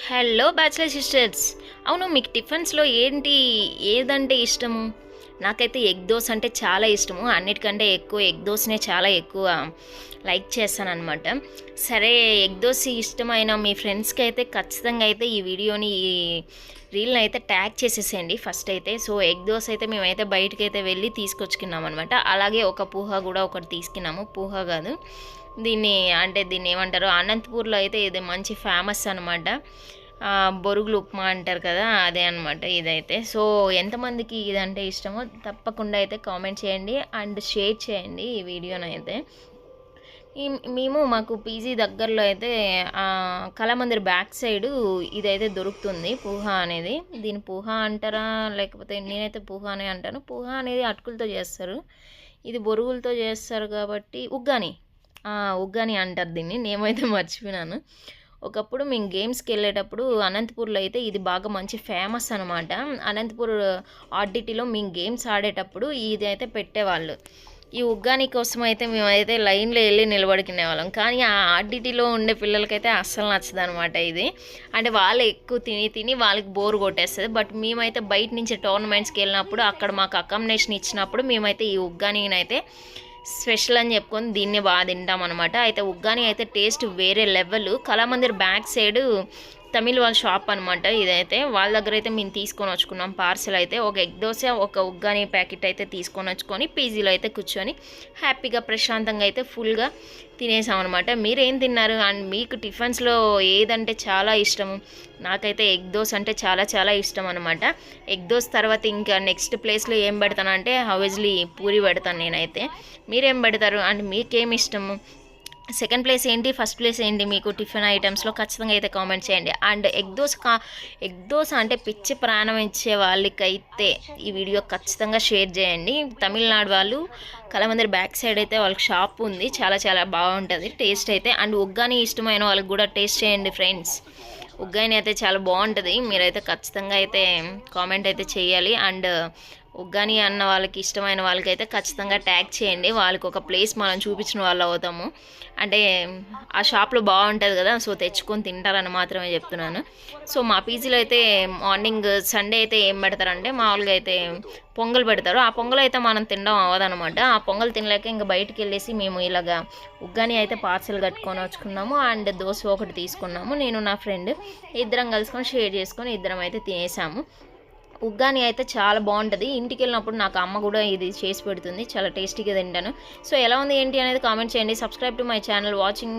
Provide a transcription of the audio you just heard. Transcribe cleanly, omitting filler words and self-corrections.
Hello bachelor sisters. అవును, మీకు టిఫిన్స్లో ఏదంటే ఇష్టము? నాకైతే ఎగ్ దోశ అంటే చాలా ఇష్టము. అన్నిటికంటే ఎక్కువ ఎగ్ దోశనే చాలా ఎక్కువ లైక్ చేస్తానన్నమాట. సరే, ఎగ్ దోశ ఇష్టమైన మీ ఫ్రెండ్స్కి అయితే ఖచ్చితంగా అయితే ఈ వీడియోని ఈ రీల్ని అయితే ట్యాగ్ చేసేసేయండి ఫస్ట్ అయితే. సో ఎగ్ దోశ అయితే మేమైతే బయటకు అయితే వెళ్ళి తీసుకొచ్చుకున్నాం అనమాట. అలాగే ఒక పూహా కూడా ఒకటి తీసుకున్నాము. పూహా కాదు, దీన్ని ఏమంటారు, అనంతపూర్లో అయితే ఇది మంచి ఫేమస్ అనమాట. బొరుగులు ఉప్మా అంటారు కదా, అదే అనమాట ఇదైతే. సో ఎంతమందికి ఇదంటే ఇష్టమో తప్పకుండా అయితే కామెంట్ చేయండి అండ్ షేర్ చేయండి ఈ వీడియోనైతే. మాకు పీజీ దగ్గరలో అయితే కళామందిర్ బ్యాక్ సైడు ఇదైతే దొరుకుతుంది, పూహా అనేది. దీని పూహా అంటారా, లేకపోతే నేనైతే పూహా అనే అంటాను. పూహా అనేది అటుకులతో చేస్తారు, ఇది బొరుగులతో చేస్తారు కాబట్టి ఉగ్గాని అంటారు దీన్ని. నేమైతే మర్చిపోయినాను. ఒకప్పుడు మేము గేమ్స్కి వెళ్ళేటప్పుడు అనంతపూర్లో అయితే ఇది బాగా మంచి ఫేమస్ అనమాట. అనంతపూర్ ఆర్డిటీలో మేము గేమ్స్ ఆడేటప్పుడు ఇది అయితే పెట్టేవాళ్ళు. ఈ ఉగ్గాని కోసం అయితే మేమైతే లైన్లో వెళ్ళి నిలబడుకునే వాళ్ళం. కానీ ఆ ఆర్డిటీలో ఉండే పిల్లలకైతే అస్సలు నచ్చదు అనమాట ఇది. అంటే వాళ్ళు ఎక్కువ తిని వాళ్ళకి బోర్ కొట్టేస్తుంది. బట్ మేమైతే బయట నుంచి టోర్నమెంట్స్కి వెళ్ళినప్పుడు అక్కడ మాకు అకామిడేషన్ ఇచ్చినప్పుడు మేమైతే ఈ ఉగ్గానిని అయితే స్పెషల్ అని చెప్పుకొని దీన్ని బాగా తింటాం అనమాట. అయితే ఉగ్గాని అయితే టేస్ట్ వేరే level. Kalamandir back side Tamil వాళ్ళ షాప్ అనమాట ఇదైతే. వాళ్ళ దగ్గర అయితే మేము తీసుకొని వచ్చుకున్నాం పార్సల్ అయితే. ఒక ఎగ్ దోశ, ఒక ఉగ్గాని ప్యాకెట్ అయితే తీసుకొని వచ్చుకొని పీజీలో అయితే కూర్చొని హ్యాపీగా ప్రశాంతంగా అయితే ఫుల్గా తినేసాం అనమాట. మీరేం తిన్నారు అండ్ మీకు టిఫిన్స్లో ఏదంటే చాలా ఇష్టము? నాకైతే ఎగ్ దోశ అంటే చాలా చాలా ఇష్టం అనమాట. ఎగ్ దోశ తర్వాత ఇంకా నెక్స్ట్ ప్లేస్లో ఏం పెడతానంటే ఆబ్వియస్లీ పూరి పెడతాను నేనైతే. మీరేం పెడతారు అండ్ మీకేమి ఇష్టము? సెకండ్ ప్లేస్ ఏంటి, ఫస్ట్ ప్లేస్ ఏంటి మీకు టిఫిన్ ఐటమ్స్లో? ఖచ్చితంగా అయితే కామెంట్ చేయండి. అండ్ ఎగ్ దోశ అంటే పిచ్చి ప్రాణం ఇచ్చే వాళ్ళకైతే ఈ వీడియో ఖచ్చితంగా షేర్ చేయండి. తమిళనాడు వాళ్ళు కళామందిర్ బ్యాక్ సైడ్ అయితే వాళ్ళకి షాప్ ఉంది, చాలా చాలా బాగుంటుంది టేస్ట్ అయితే. అండ్ ఉగ్గాని ఇష్టమైన వాళ్ళకి కూడా టేస్ట్ చేయండి ఫ్రెండ్స్. ఉగ్గాని అయితే చాలా బాగుంటుంది. మీరైతే ఖచ్చితంగా అయితే కామెంట్ అయితే చేయాలి. అండ్ ఉగ్గాని అన్న వాళ్ళకి ఇష్టమైన వాళ్ళకైతే ఖచ్చితంగా ట్యాగ్ చేయండి. వాళ్ళకి ఒక ప్లేస్ మనం చూపించిన వాళ్ళు అవుతాము. అంటే ఆ షాప్లో బాగుంటుంది కదా, సో తెచ్చుకొని తింటారని మాత్రమే చెప్తున్నాను. సో మా పీజీలో అయితే మార్నింగ్ సండే అయితే ఏం పెడతారంటే మామూలుగా అయితే పొంగల్ పెడతారు. ఆ పొంగల్ అయితే మనం తినడం అవ్వదనమాట. ఆ పొంగల్ తినలేక ఇంకా బయటికి వెళ్ళేసి మేము ఇలాగా ఉగ్గాని అయితే పార్సల్ కట్టుకొని వచ్చుకున్నాము. అండ్ దోశ ఒకటి తీసుకున్నాము. నేను నా ఫ్రెండ్ ఇద్దరం కలుసుకొని షేర్ చేసుకొని ఇద్దరం అయితే తినేసాము. ఉగ్గాని అయితే చాలా బాగుంటుంది. ఇంటికి వెళ్ళినప్పుడు నాకు అమ్మ కూడా ఇది చేసి పెడుతుంది, చాలా టేస్టీగా తింటాను. సో ఎలా ఉంది ఏంటి అనేది కామెంట్ చేయండి. Subscribe to my channel. Watching